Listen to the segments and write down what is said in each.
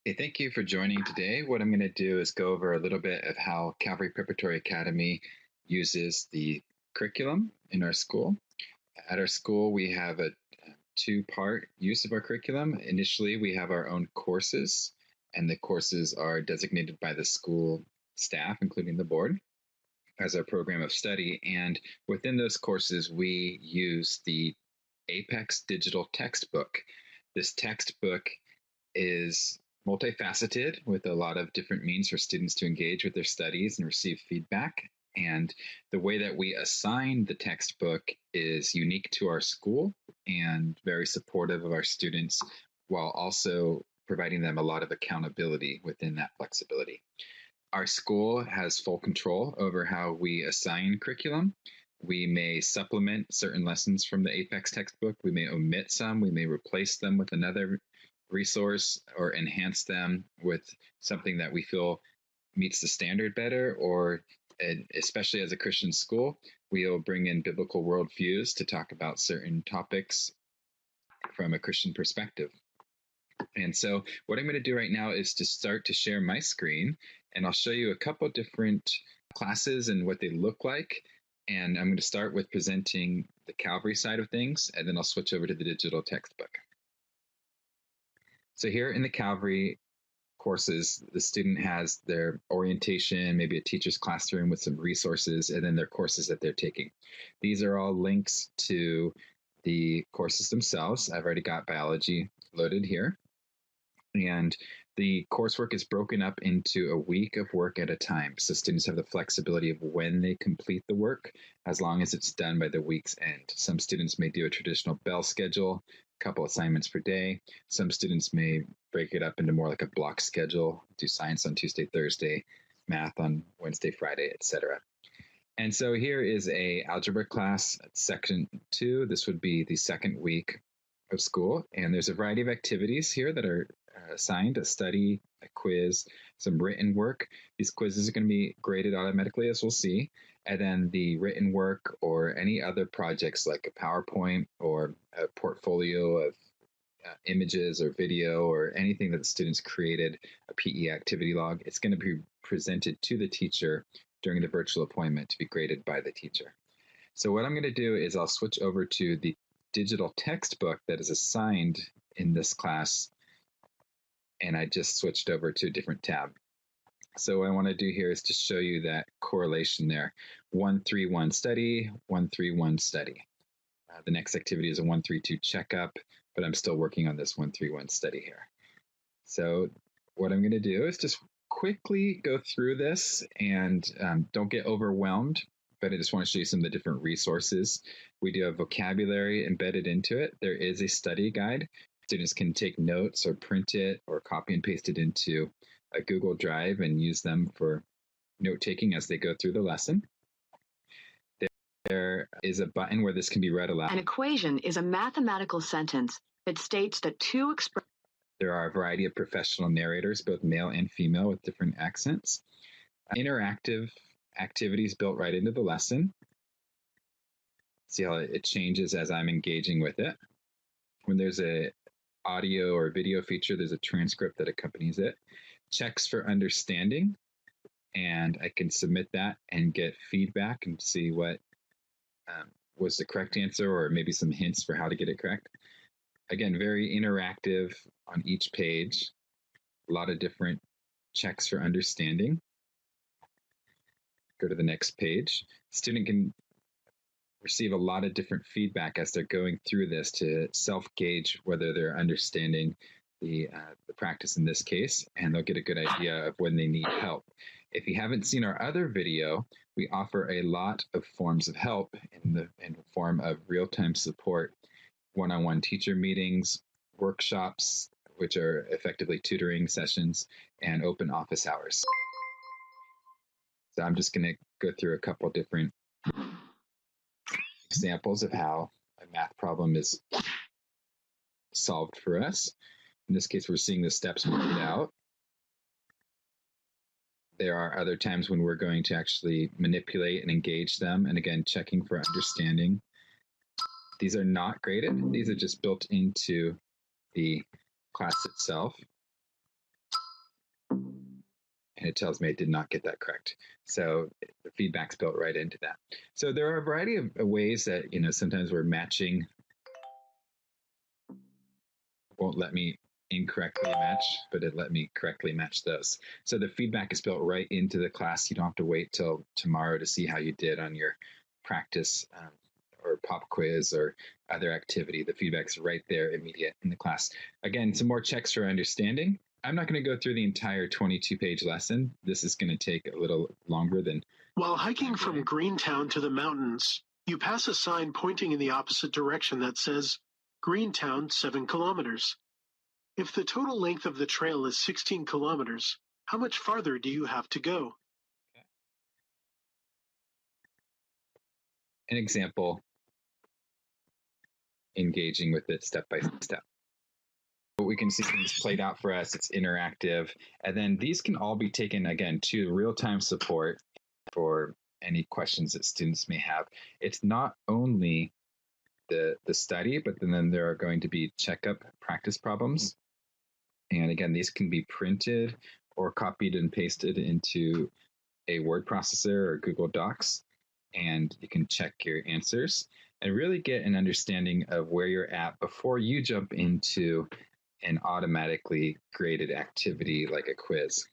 Hey, thank you for joining today. What I'm going to do is go over a little bit of how Calvary Preparatory Academy uses the curriculum in our school. At our school, we have a two-part use of our curriculum. Initially, we have our own courses, and the courses are designated by the school staff, including the board, as our program of study. And within those courses, we use the Apex Digital Textbook. This textbook is multifaceted with a lot of different means for students to engage with their studies and receive feedback. And the way that we assign the textbook is unique to our school and very supportive of our students, while also providing them a lot of accountability within that flexibility. Our school has full control over how we assign curriculum. We may supplement certain lessons from the Apex textbook. We may omit some. We may replace them with another resource or enhance them with something that we feel meets the standard better, or especially as a Christian school, we'll bring in biblical worldviews to talk about certain topics from a Christian perspective. And so what I'm going to do right now is to start to share my screen, and I'll show you a couple different classes and what they look like. And I'm going to start with presenting the Calvary side of things, and then I'll switch over to the digital textbook. So here in the Calvary courses, the student has their orientation, maybe a teacher's classroom with some resources, and then their courses that they're taking. These are all links to the courses themselves. I've already got biology loaded here. And the coursework is broken up into a week of work at a time. So students have the flexibility of when they complete the work, as long as it's done by the week's end. Some students may do a traditional bell schedule, a couple assignments per day. Some students may break it up into more like a block schedule, do science on Tuesday, Thursday, math on Wednesday, Friday, etc. And so here is a algebra class, section 2. This would be the second week of school. And there's a variety of activities here that are assigned: a study, a quiz, some written work. These quizzes are going to be graded automatically, as we'll see. And then the written work or any other projects like a PowerPoint or a portfolio of images or video or anything that the students created, a PE activity log, it's going to be presented to the teacher during the virtual appointment to be graded by the teacher. So what I'm going to do is I'll switch over to the digital textbook that is assigned in this class, and I just switched over to a different tab. So what I want to do here is to show you that correlation there. 131 study, 131 study. The next activity is a 132 checkup, but I'm still working on this 131 study here. So what I'm going to do is just quickly go through this, and don't get overwhelmed, but I just want to show you some of the different resources. We do have vocabulary embedded into it. There is a study guide. Students can take notes or print it or copy and paste it into a Google Drive and use them for note-taking as they go through the lesson. There is a button where this can be read aloud. An equation is a mathematical sentence that states that two expressions. There are a variety of professional narrators, both male and female, with different accents. Interactive activities built right into the lesson. See how it changes as I'm engaging with it. When there's a audio or video feature, there's a transcript that accompanies it. Checks for understanding, and I can submit that and get feedback and see what was the correct answer, or maybe some hints for how to get it correct. Again, very interactive on each page. A lot of different checks for understanding. Go to the next page. Student can receive a lot of different feedback as they're going through this to self-gauge whether they're understanding the practice in this case, and they'll get a good idea of when they need help. If you haven't seen our other video, we offer a lot of forms of help in the form of real-time support, one-on-one teacher meetings, workshops, which are effectively tutoring sessions, and open office hours. So I'm just going to go through a couple different examples of how a math problem is solved for us. In this case, we're seeing the steps worked out. There are other times when we're going to actually manipulate and engage them, and again, checking for understanding. These are not graded. These are just built into the class itself. and it tells me I did not get that correct. So the feedback's built right into that. So there are a variety of ways that, sometimes we're matching, won't let me incorrectly match, but it let me correctly match those. So the feedback is built right into the class. You don't have to wait till tomorrow to see how you did on your practice or pop quiz or other activity. The feedback's right there, immediate in the class. Again, some more checks for understanding. I'm not going to go through the entire 22-page lesson. This is going to take a little longer than... While hiking from Greentown to the mountains, you pass a sign pointing in the opposite direction that says, Greentown, 7 kilometers. If the total length of the trail is 16 kilometers, how much farther do you have to go? An example, engaging with it step by step. We can see things played out for us. It's interactive. And then these can all be taken, again, to real-time support for any questions that students may have. It's not only the study, but then there are going to be checkup practice problems. And again, these can be printed or copied and pasted into a word processor or Google Docs, and you can check your answers and really get an understanding of where you're at before you jump into an automatically graded activity like a quiz.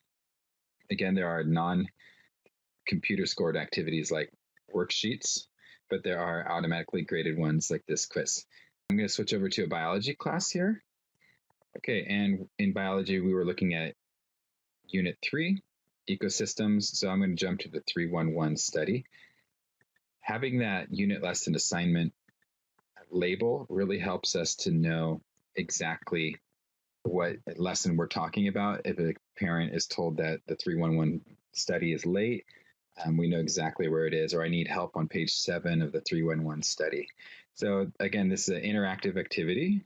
Again, there are non-computer scored activities like worksheets, but there are automatically graded ones like this quiz. I'm going to switch over to a biology class here. Okay, and in biology, we were looking at Unit 3, ecosystems. So I'm going to jump to the 311 study. Having that unit lesson assignment label really helps us to know exactly what lesson we're talking about. If a parent is told that the 311 study is late, we know exactly where it is, or I need help on page 7 of the 311 study. So again, this is an interactive activity.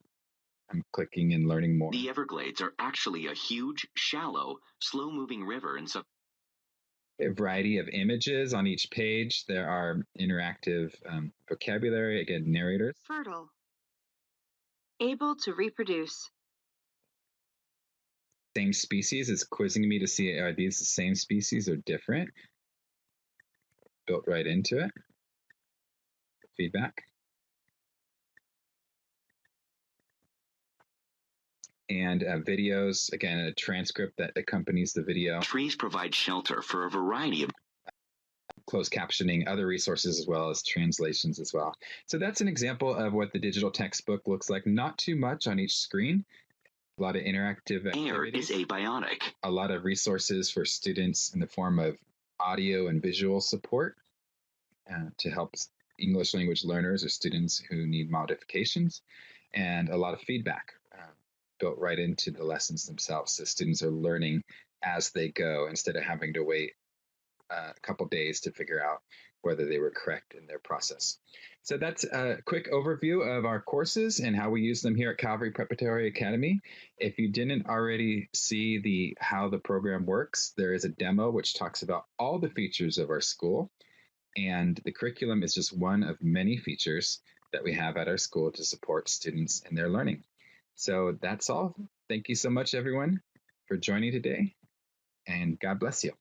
I'm clicking and learning more. The Everglades are actually a huge, shallow, slow-moving river in a variety of images on each page. There are interactive vocabulary, again, narrators. Fertile. Able to reproduce. Same species. It's quizzing me to see, are these the same species or different? Built right into it. Feedback. And videos, again, a transcript that accompanies the video. Trees provide shelter for a variety of closed captioning, other resources, as well as translations as well. So that's an example of what the digital textbook looks like. Not too much on each screen. A lot of interactive activities. Air is abiotic. A lot of resources for students in the form of audio and visual support to help English language learners or students who need modifications, and a lot of feedback built right into the lessons themselves. So students are learning as they go instead of having to wait a couple days to figure out whether they were correct in their process. So that's a quick overview of our courses and how we use them here at Calvary Preparatory Academy. If you didn't already see how the program works, there is a demo which talks about all the features of our school. And the curriculum is just one of many features that we have at our school to support students in their learning. So that's all. Thank you so much, everyone, for joining today, and God bless you.